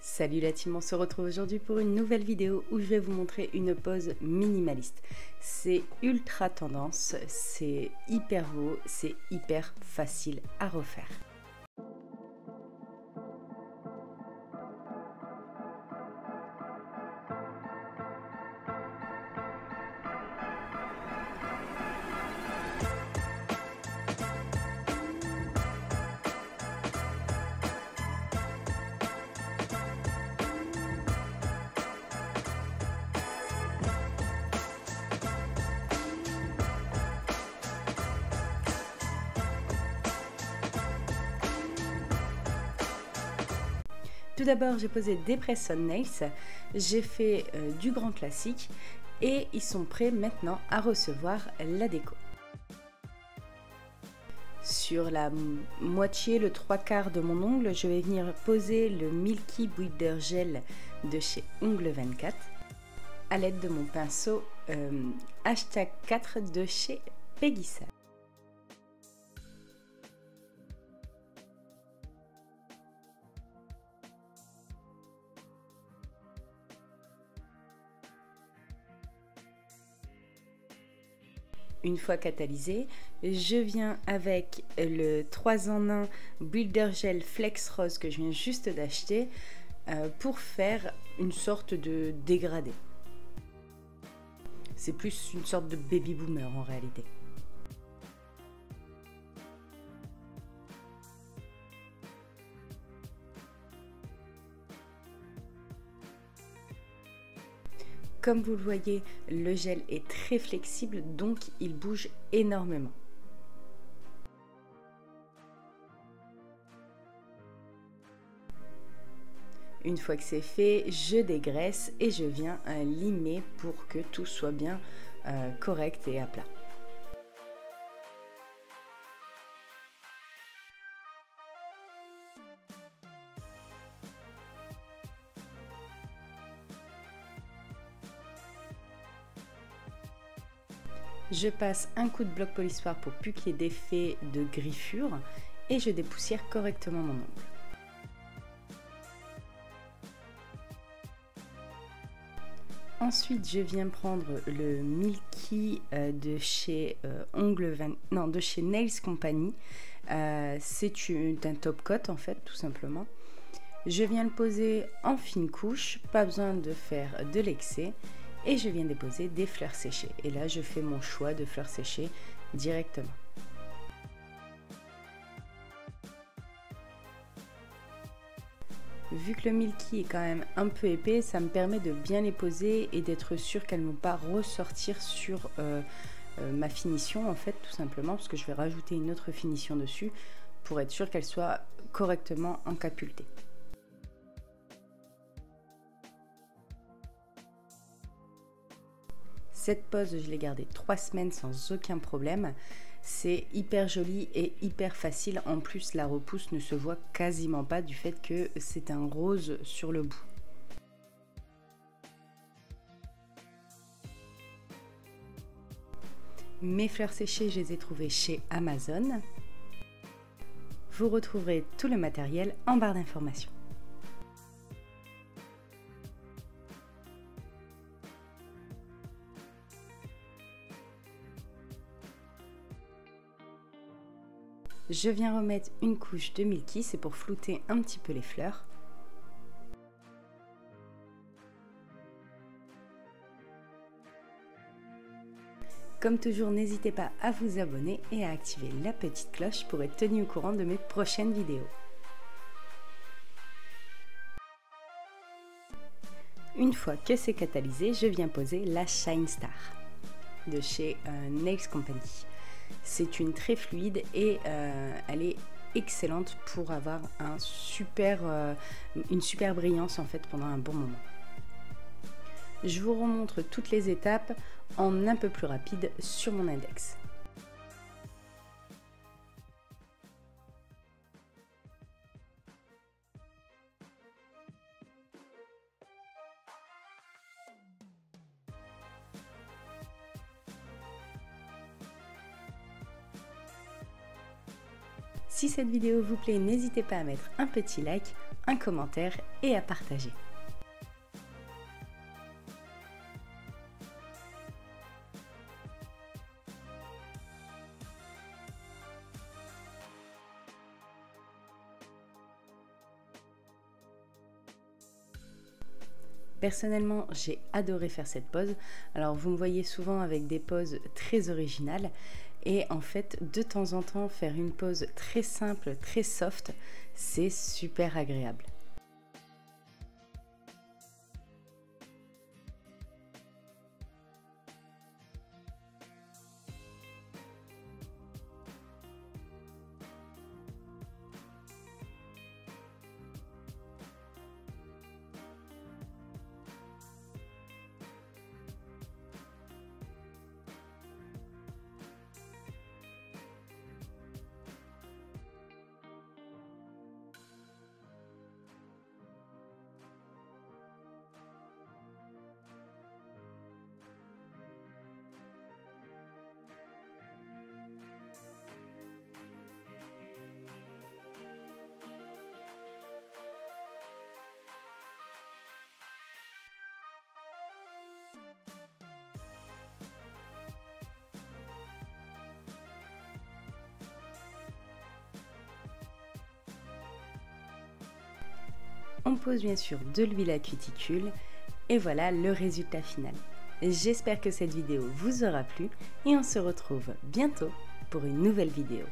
Salut la team, on se retrouve aujourd'hui pour une nouvelle vidéo où je vais vous montrer une pose minimaliste. C'est ultra tendance, c'est hyper beau, c'est hyper facile à refaire. Tout d'abord, j'ai posé des press-on nails, j'ai fait du grand classique et ils sont prêts maintenant à recevoir la déco. Sur la moitié, le 3/4 de mon ongle, je vais venir poser le Milky Builder Gel de chez Ongle24 à l'aide de mon pinceau hashtag 4 de chez Peggy Sal. Une fois catalysé, je viens avec le 3 en 1 Builder Gel Flex Rose que je viens juste d'acheter pour faire une sorte de dégradé. C'est plus une sorte de baby boomer en réalité. Comme vous le voyez, le gel est très flexible, donc il bouge énormément. Une fois que c'est fait, je dégraisse et je viens limer pour que tout soit bien correct et à plat. Je passe un coup de bloc polissoir pour plus qu'il y ait d'effet de griffure et je dépoussière correctement mon ongle. Ensuite, je viens prendre le Milky de chez de chez Nails Company. C'est un top coat en fait, tout simplement. Je viens le poser en fine couche, pas besoin de faire de l'excès. Et je viens déposer des fleurs séchées. Et là, je fais mon choix de fleurs séchées directement. Vu que le Milky est quand même un peu épais, ça me permet de bien les poser et d'être sûr qu'elles ne vont pas ressortir sur ma finition, en fait, tout simplement, parce que je vais rajouter une autre finition dessus pour être sûr qu'elles soient correctement encapsulées. Cette pose, je l'ai gardée 3 semaines sans aucun problème. C'est hyper joli et hyper facile. En plus, la repousse ne se voit quasiment pas du fait que c'est un rose sur le bout. Mes fleurs séchées, je les ai trouvées chez Amazon. Vous retrouverez tout le matériel en barre d'informations. Je viens remettre une couche de Milky, c'est pour flouter un petit peu les fleurs. Comme toujours, n'hésitez pas à vous abonner et à activer la petite cloche pour être tenu au courant de mes prochaines vidéos. Une fois que c'est catalysé, je viens poser la Shine Star de chez Nails Company. C'est une très fluide et elle est excellente pour avoir une super brillance en fait pendant un bon moment. Je vous remontre toutes les étapes en un peu plus rapide sur mon index. Si cette vidéo vous plaît, n'hésitez pas à mettre un petit like, un commentaire et à partager. Personnellement, j'ai adoré faire cette pose. Alors, vous me voyez souvent avec des poses très originales. Et en fait, de temps en temps, faire une pose très simple, très soft, c'est super agréable. On pose bien sûr de l'huile à cuticule et voilà le résultat final. J'espère que cette vidéo vous aura plu et on se retrouve bientôt pour une nouvelle vidéo.